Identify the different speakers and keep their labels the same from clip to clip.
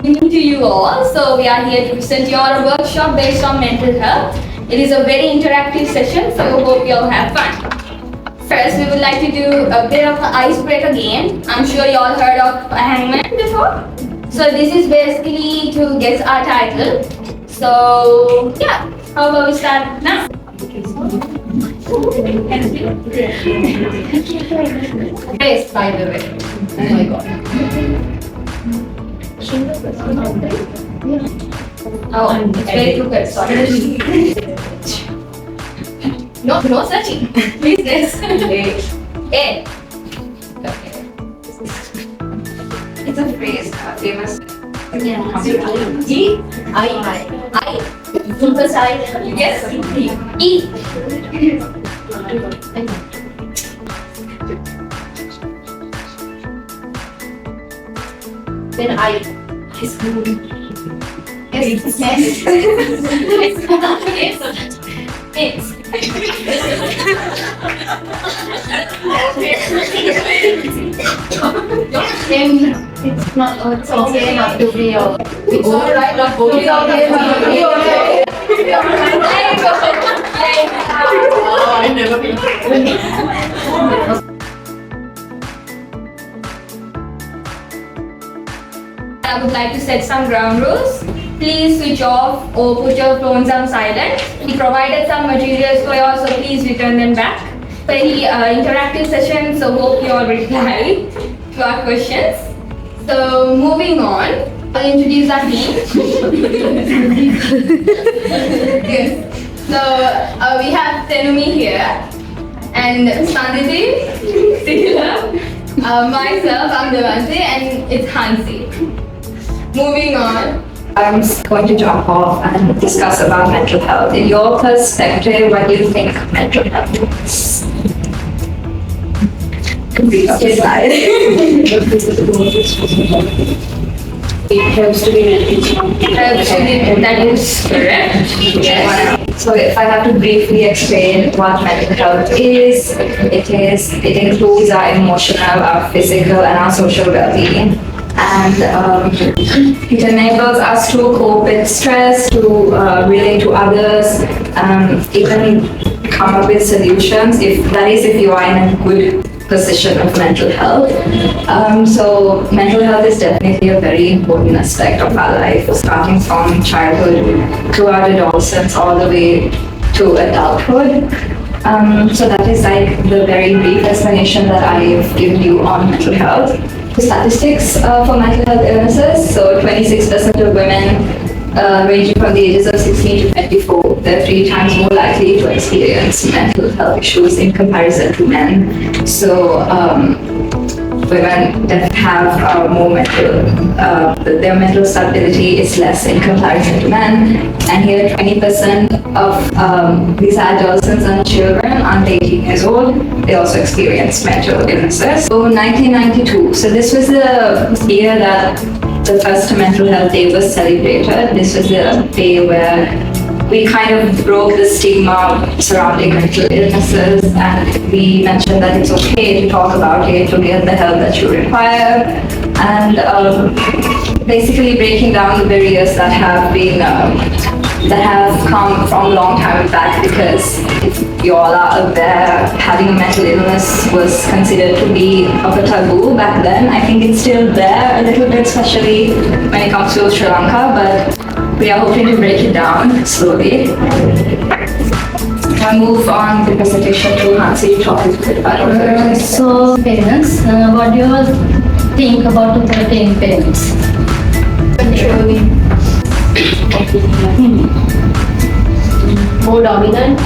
Speaker 1: evening to you all. So we are here to present you all a workshop based on mental health. It is a very interactive session, so we hope you all have fun. First, we would like to do a bit of an icebreaker game. I'm sure you all heard of a hangman before. So this is basically to guess our title. So yeah, how about we start now? Race, by the way. Oh my god. Oh, it's very crooked, sorry. No searching. Please guess. A. Okay. It's a phrase, famous. Yeah. E. I. Super side. Yes. E. Then I. It's good. Yes. It's. It's not. It's okay not to be. It's alright not to be. It's okay not to be. I never been. I would like to set some ground rules. Please switch off or put your phones on silent. We provided some materials for you all, so please return them back. Very interactive session, so hope you all reply to our questions. So moving on, I'll introduce our team. Yes. So we have Tenumi here, and Sandhiti, Sila, myself, I'm Devanti, and it's Hansi. Moving on.
Speaker 2: I'm going to jump off and discuss about mental health. In your perspective, what do you think mental health is? Okay, slide.
Speaker 1: It helps to be mentally. That is correct.
Speaker 2: Yes. So if I have to briefly explain what mental health is, it includes our emotional, our physical, and our social well-being. And it enables us to cope with stress, to relate to others, even come up with solutions, if you are in a good position of mental health. So mental health is definitely a very important aspect of our life, starting from childhood throughout adolescence all the way to adulthood. So that is like the very brief explanation that I've given you on mental health. The statistics for mental health illnesses, so 26% of women ranging from the ages of 16 to 24, they're 3 times more likely to experience mental health issues in comparison to men. So women that have more their mental stability is less in comparison to men. And here 20% of these adolescents and children under 18 years old, they also experience mental illnesses. So 1992, so this was the year that the first Mental Health Day was celebrated. This was the day where we kind of broke the stigma surrounding mental illnesses, and we mentioned that it's okay to talk about it, to get the help that you require, and basically breaking down the barriers that have been that have come from a long time back, because if you all are aware, having a mental illness was considered to be of a taboo back then. I think it's still there a little bit, especially when it comes to Sri Lanka, but we are hoping to break it down slowly. I'll move on the presentation to Hansi to talk a bit about it.
Speaker 3: So parents, what do you all think about authoritarian parents?
Speaker 1: Controlling.
Speaker 3: More dominant?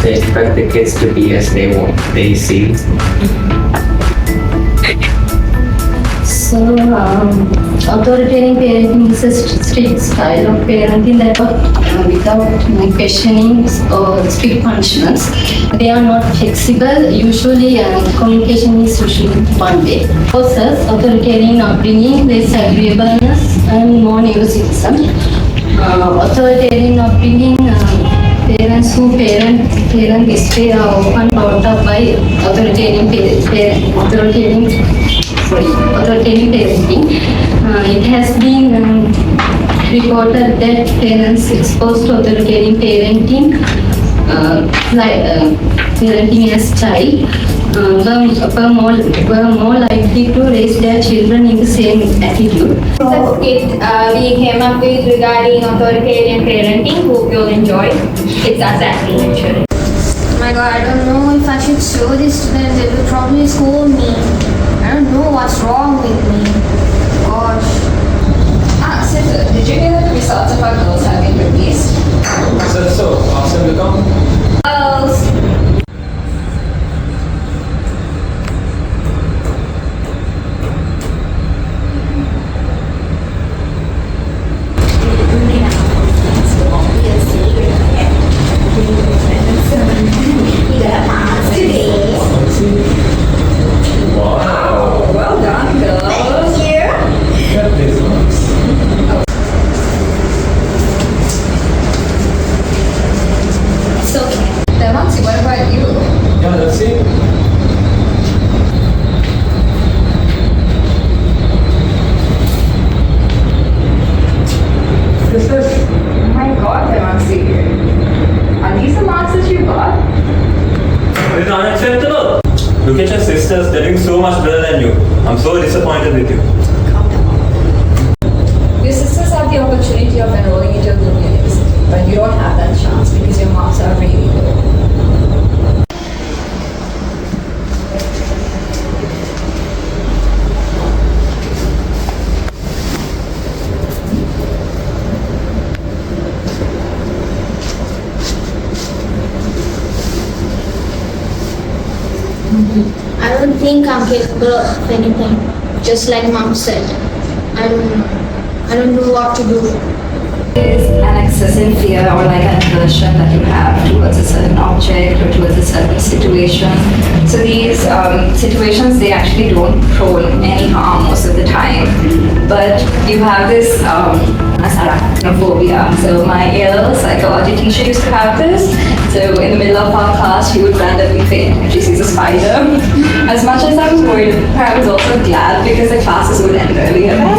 Speaker 4: They expect the kids to be as they see.
Speaker 3: So authoritarian parenting is a strict style of parenting that without questioning or strict punishments. They are not flexible. Usually communication is usually one way. Versus authoritarian upbringing, less agreeableness and more negotiation. Authoritarian upbringing, parents who parent history are often brought up by authoritarian authoritarian parenting. It has been reported that parents exposed to authoritarian parenting, parenting as child, were more likely to raise their children in the same attitude.
Speaker 1: Certificate we came up with regarding authoritarian parenting. Hope you'll enjoy. It's us acting actually.
Speaker 5: Oh my god, I don't know if I should show this to them. They will probably scold me. I don't know what's wrong with me. Gosh.
Speaker 2: Sister, did you hear that the results of our girls have been released?
Speaker 4: So, ask them to come.
Speaker 1: Girls.
Speaker 4: Wow.
Speaker 2: Well done, girls.
Speaker 4: Got this marks.
Speaker 1: It's okay.
Speaker 2: Devansi, what about you?
Speaker 4: Yeah, let's see. This is.
Speaker 2: Oh my god, Devansi. Are these the marks that you got?
Speaker 6: It is unacceptable. Look at your sisters, they're doing so much better than you. I'm so disappointed with you.
Speaker 2: Your sisters have the opportunity of enrolling into a good university, but you don't have that chance because your marks are really low.
Speaker 5: I don't think I'm capable of anything. Just like mom said. I don't know. I don't know what to do.
Speaker 2: Is an excessive fear or like an aversion that you have towards a certain object or towards a certain situation. So these situations, they actually don't prone any harm most of the time. But you have this arachnophobia. So my ill psychology teacher used to have this. So in the middle of our class, she would randomly faint if she sees a spider. As much as I was worried, I was also glad because the classes would end earlier then.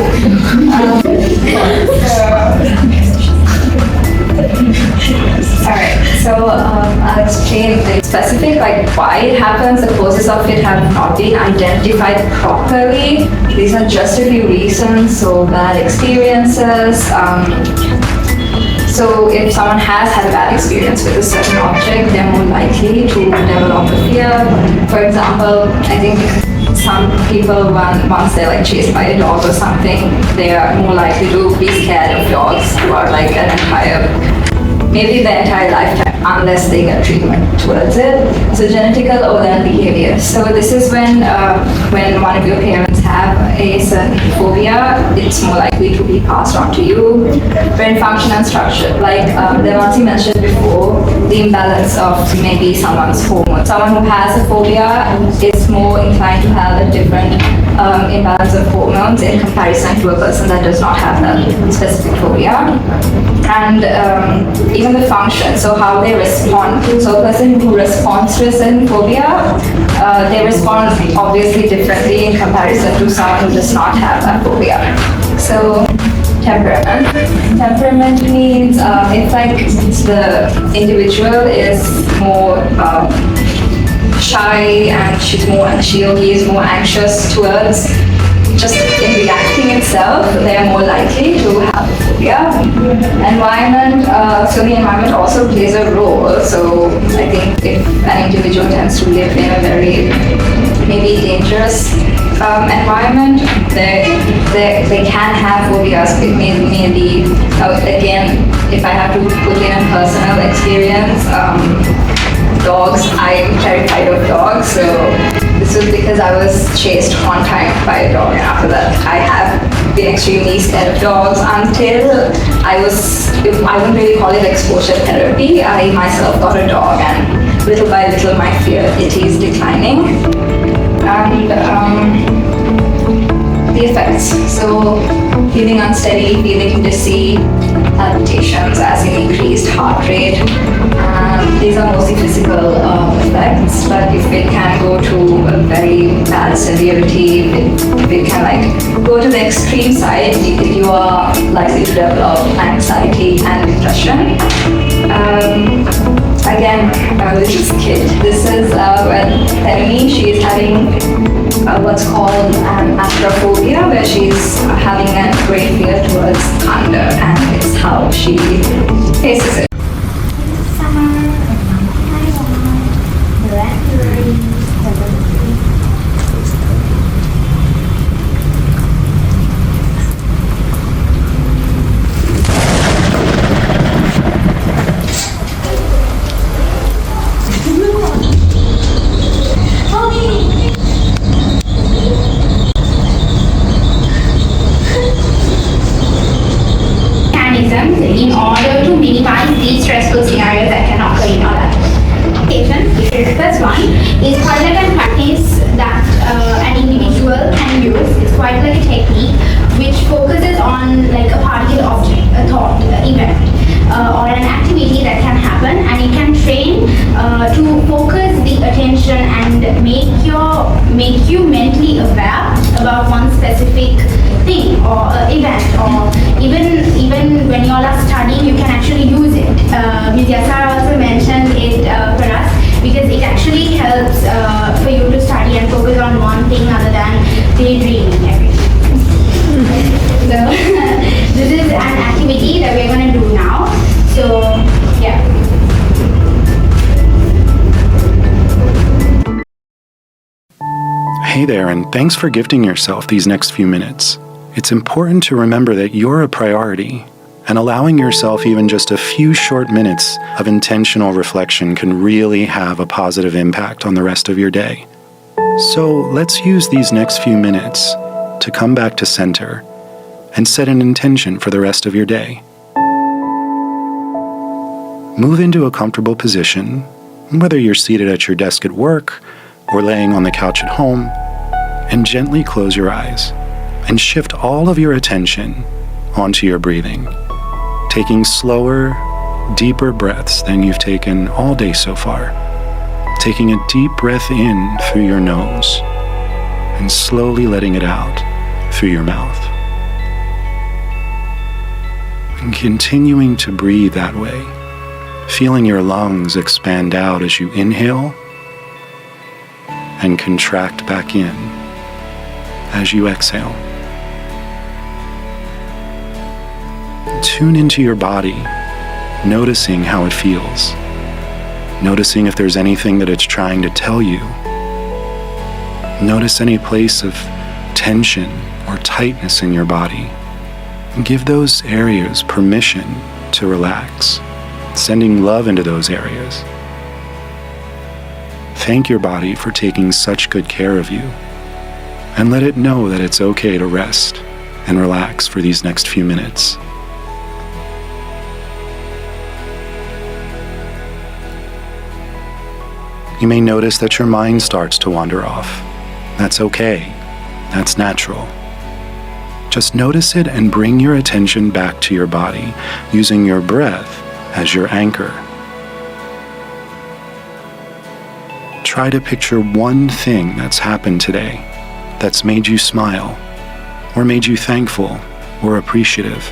Speaker 2: Alright, so I'll explain the specific, like why it happens. The causes of it have not been identified properly. These are just a few reasons, so bad experiences. So if someone has had a bad experience with a certain object, they're more likely to develop a fear. For example, I think some people, once they're like chased by a dog or something, they are more likely to be scared of dogs throughout like an maybe the entire lifetime, unless they get treatment towards it. So genetical or learned behavior. So this is when one of your parents have a certain phobia, it's more likely to be passed on to you. Brain function and structure, like Devansi mentioned before, the imbalance of maybe someone's hormone. Someone who has a phobia is more inclined to have a different imbalance of hormones in comparison to a person that does not have that specific phobia. And even the function, so how they respond. So a person who responds to a certain phobia, they respond obviously differently in comparison to someone who does not have that phobia. So temperament. Temperament means if like the individual is more shy and she or he is more anxious towards just in reacting itself, they are more likely to have a phobia. Environment, so the environment also plays a role. So I think if an individual tends to live in a very maybe dangerous environment, they can have phobias. It may be, again, if I have to put in a personal experience, dogs, I'm terrified of dogs, so this was because I was chased one time by a dog, and after that I have been extremely scared of dogs until I wouldn't really call it exposure therapy. I myself got a dog, and little by little my fear, it is declining. And the effects, so feeling unsteady, feeling dizzy, palpitations as in increased heart rate. These are mostly physical effects, but if it can go to a very bad severity, like go to the extreme side, you are likely to develop anxiety and depression. Again, this is kid. This is when Terumi, she is having what's called an agoraphobia, where she's having a great fear towards thunder, and it's how she faces it.
Speaker 1: In order to minimize these stressful scenarios that can occur in our life. The first one is quite like a practice that an individual can use. It's quite like a technique which focuses on like a particular object, a thought, event, or an activity that can happen, and it can train to focus the attention and make you mentally aware about one specific thing or event, or even when you all are studying, you can actually use it. Ms. Yasar also mentioned it for us because it actually helps for you to study and focus on one thing other than daydreaming everything. So this is an activity that we're going to do now. So yeah.
Speaker 7: Hey there, and thanks for gifting yourself these next few minutes. It's important to remember that you're a priority, and allowing yourself even just a few short minutes of intentional reflection can really have a positive impact on the rest of your day. So let's use these next few minutes to come back to center and set an intention for the rest of your day. Move into a comfortable position, whether you're seated at your desk at work or laying on the couch at home, and gently close your eyes and shift all of your attention onto your breathing, taking slower, deeper breaths than you've taken all day so far. Taking a deep breath in through your nose and slowly letting it out through your mouth. And continuing to breathe that way, feeling your lungs expand out as you inhale and contract back in as you exhale. Tune into your body, noticing how it feels. Noticing if there's anything that it's trying to tell you. Notice any place of tension or tightness in your body. And give those areas permission to relax, sending love into those areas. Thank your body for taking such good care of you, and let it know that it's okay to rest and relax for these next few minutes. You may notice that your mind starts to wander off. That's okay. That's natural. Just notice it and bring your attention back to your body, using your breath as your anchor. Try to picture one thing that's happened today that's made you smile, or made you thankful or appreciative.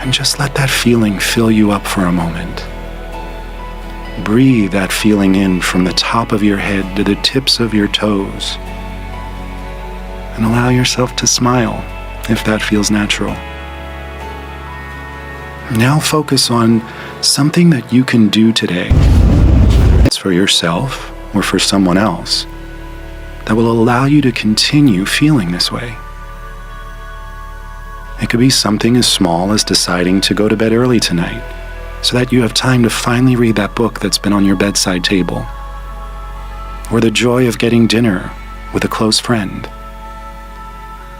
Speaker 7: And just let that feeling fill you up for a moment. Breathe that feeling in from the top of your head to the tips of your toes. And allow yourself to smile if that feels natural. Now focus on something that you can do today. It's for yourself or for someone else that will allow you to continue feeling this way. It could be something as small as deciding to go to bed early tonight, so that you have time to finally read that book that's been on your bedside table. Or the joy of getting dinner with a close friend.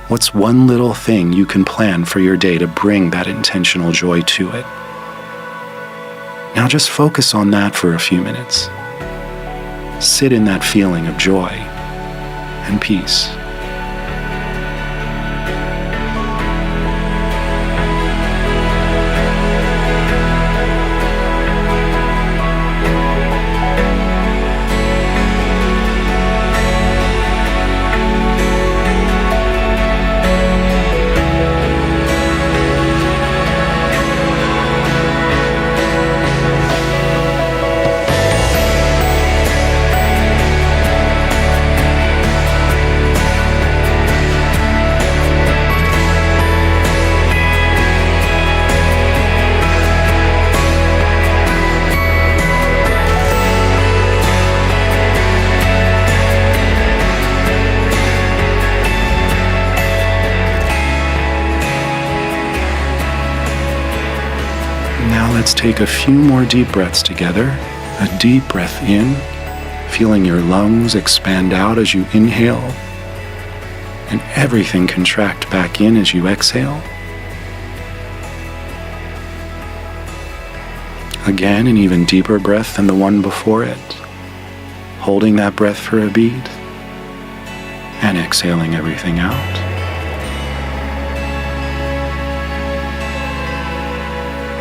Speaker 7: What's one little thing you can plan for your day to bring that intentional joy to it? Now just focus on that for a few minutes. Sit in that feeling of joy and peace. take a few more deep breaths together. A deep breath in, feeling your lungs expand out as you inhale, and everything contract back in as you exhale. Again, an even deeper breath than the one before it, holding that breath for a beat, and exhaling everything out.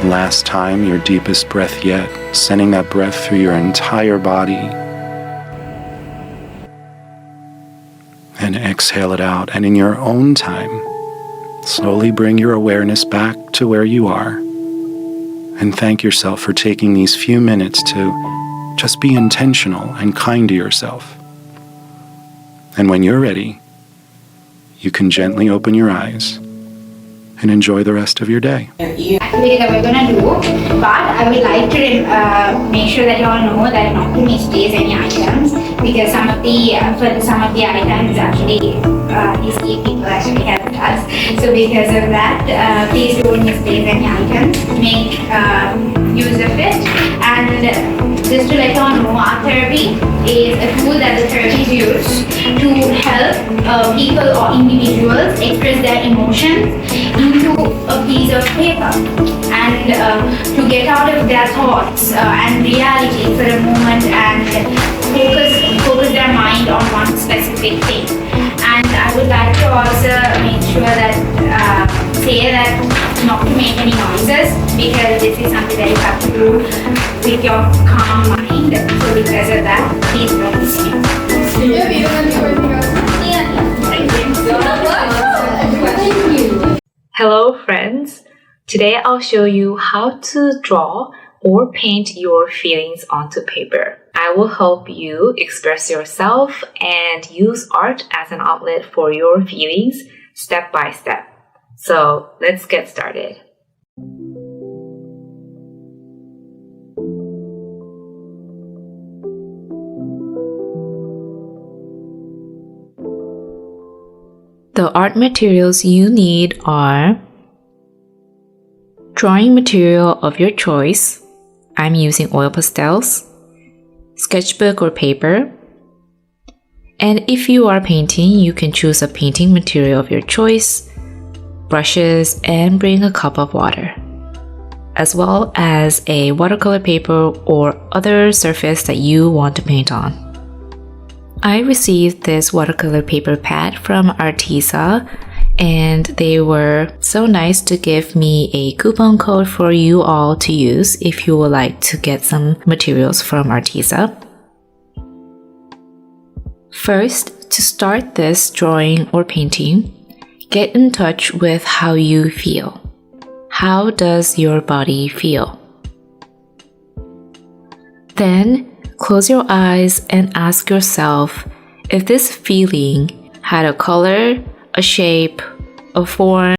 Speaker 7: Last time, your deepest breath yet, sending that breath through your entire body. And exhale it out, and in your own time, slowly bring your awareness back to where you are. And thank yourself for taking these few minutes to just be intentional and kind to yourself. And when you're ready, you can gently open your eyes and enjoy the rest of your day.
Speaker 8: Activity that we're gonna do, but I would like to make sure that you all know that not to misplace any items, because some of the items actually these people actually helped us. So because of that, please don't misplace any items. Make use of it. And just to let you all know, art therapy is a tool that the therapists use to help people or individuals express their emotions into a piece of paper, and to get out of their thoughts and reality for a moment, and focus their mind on one specific thing. And I would like to also make sure that say that not to make any noises, because this is something that you have to do with your calm mind. So because of that, please don't sleep.
Speaker 2: Hello friends! Today I'll show you how to draw or paint your feelings onto paper. I will help you express yourself and use art as an outlet for your feelings step by step. So let's get started. The art materials you need are drawing material of your choice. I'm using oil pastels, sketchbook or paper. And if you are painting, you can choose a painting material of your choice, brushes, and bring a cup of water, as well as a watercolor paper or other surface that you want to paint on. I received this watercolor paper pad from Artisa, and they were so nice to give me a coupon code for you all to use if you would like to get some materials from Artisa. First, to start this drawing or painting, get in touch with how you feel. How does your body feel? Then, close your eyes and ask yourself if this feeling had a color, a shape, a form,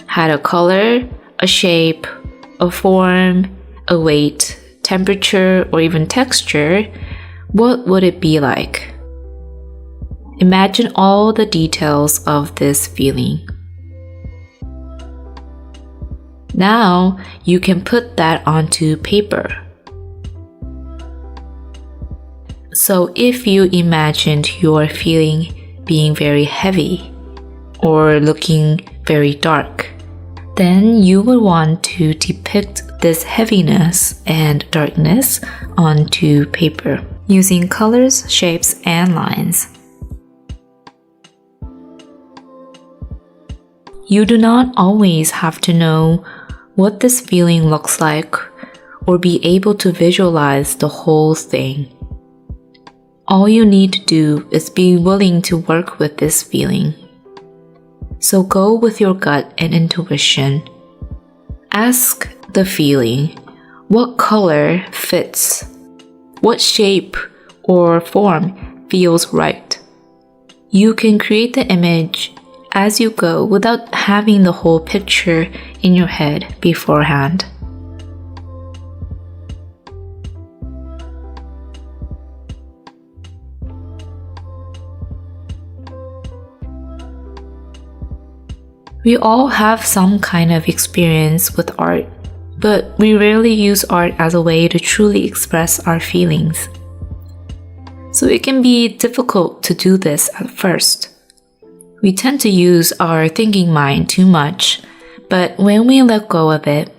Speaker 2: had a color, a shape, a form, a weight, temperature, or even texture, what would it be like? Imagine all the details of this feeling. Now you can put that onto paper. So if you imagined your feeling being very heavy or looking very dark, then you would want to depict this heaviness and darkness onto paper using colors, shapes, and lines. You do not always have to know what this feeling looks like or be able to visualize the whole thing. All you need to do is be willing to work with this feeling. So go with your gut and intuition. Ask the feeling, what color fits? What shape or form feels right? You can create the image as you go without having the whole picture in your head beforehand.
Speaker 9: We all have some kind of experience with art, but we rarely use art as a way to truly express our feelings. So it can be difficult to do this at first. We tend to use our thinking mind too much, but when we let go of it,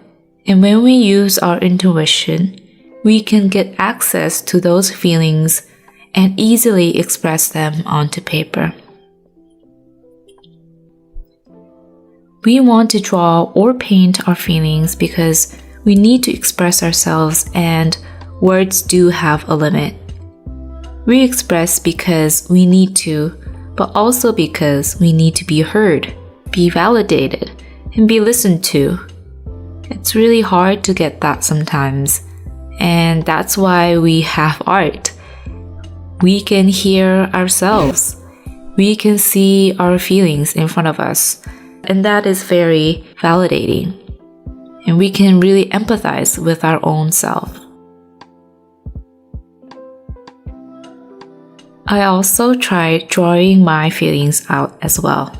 Speaker 9: and when we use our intuition, we can get access to those feelings and easily express them onto paper. We want to draw or paint our feelings because we need to express ourselves, and words do have a limit. We express because we need to, but also because we need to be heard, be validated, and be listened to. It's really hard to get that sometimes, and that's why we have art. We can hear ourselves. We can see our feelings in front of us, and that is very validating. And we can really empathize with our own self. I also tried drawing my feelings out as well.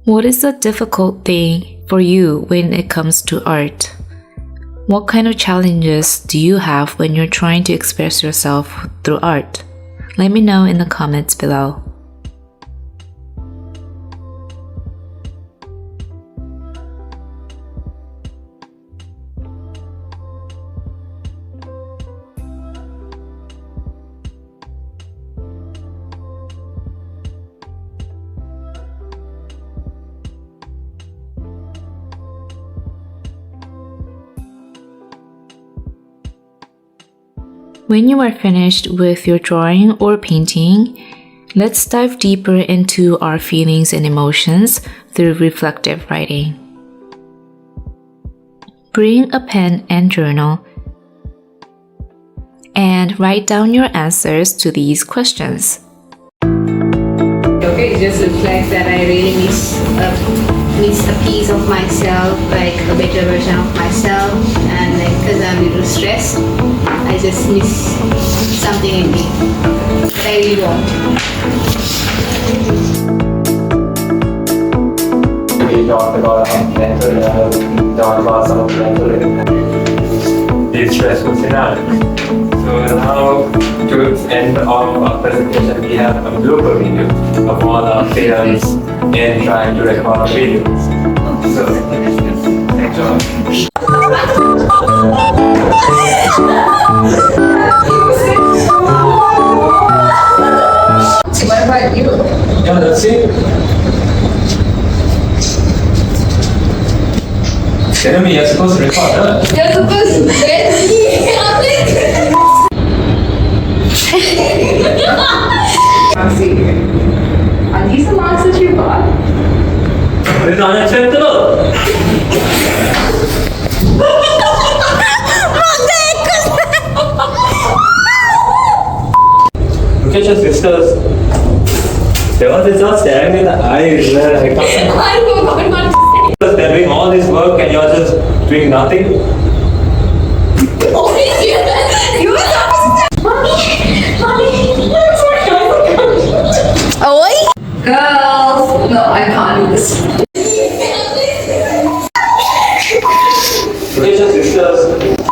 Speaker 9: What is the difficult thing for you when it comes to art? What kind of challenges do you have when you're trying to express yourself through art? Let me know in the comments below. When you are finished with your drawing or painting, let's dive deeper into our feelings and emotions through reflective writing. Bring a pen and journal and write down your answers to these questions.
Speaker 3: Okay, it just reflects that I really miss a piece of myself, like a better version of myself, and like because I'm a little stressed, I just miss something in me that I really want.
Speaker 4: We talked about mental health, we talked about some of the mental illness, these stressful scenarios. So now, towards the end of our presentation, we have a blooper video of all our failures in trying to record videos. So, enjoy.
Speaker 3: What about you?
Speaker 4: Yeah, that's it. Jeremy, you're supposed to record, huh?
Speaker 1: You're supposed to get me.
Speaker 2: Are these the marks that you got?
Speaker 6: It is unacceptable. Look at your sisters. They were just staring me in the eyes.
Speaker 1: I forgot what to say.
Speaker 6: They're doing all this work and you're just doing nothing.
Speaker 1: Oh, you were
Speaker 2: Girls! No, I can't do this.
Speaker 6: Look at your sisters.